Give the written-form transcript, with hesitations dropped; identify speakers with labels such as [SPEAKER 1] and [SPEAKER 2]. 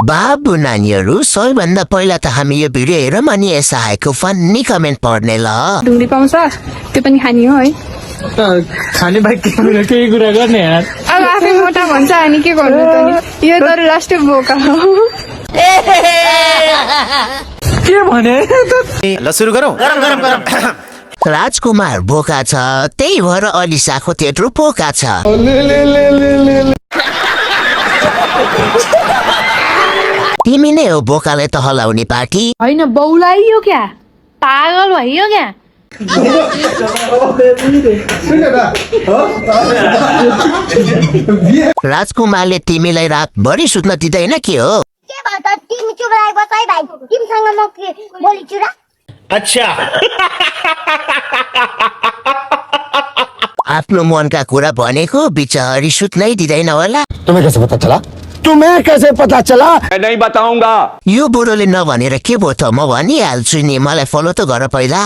[SPEAKER 1] बाबु नानीहरू सबैभन्दा पहिला त हामी यो भिडियो हेरौँ अनि यस आएको फन्नी कमेन्ट पढ्ने ल।
[SPEAKER 2] ढुङ्ग्री पाउँछ त्यो पनि खाने हो है।
[SPEAKER 3] खाने बाहेक केही कुरा गर्ने यार।
[SPEAKER 2] अब आफै मोटा भन्छ अनि के गर्नु त नि। यो त राष्ट्रिय बोका हो।
[SPEAKER 3] के भने
[SPEAKER 4] ल सुरु गरौँ।
[SPEAKER 1] राजकुमार बोका छ त्यही भएर अलिसाको त्यत्रो पोका छ। तिमी नै हो बोकाले त हलाउने पार्टी।
[SPEAKER 5] होइन बौलाइयो क्या पागल भइयो क्या।
[SPEAKER 1] राजकुमारले तिमीलाई रातभरि सुत्न दिँदैन के हो?
[SPEAKER 6] के भन्छ तिमी चुप लाग बस है भाइ तिमीसँग म के बोलिछु र।
[SPEAKER 4] अच्छा
[SPEAKER 1] आफ्नो मनका कुरा भनेको बिचारी सुत्नै दिँदैन होला।
[SPEAKER 7] तुम्हें कैसे पता चला? तुम्हें कैसे पता चला?
[SPEAKER 8] मैं नहीं बताऊंगा।
[SPEAKER 1] यो बुढोले नभनेर के भयो त म भनिहाल्छु नि। मलाई फलो त गर पहिला।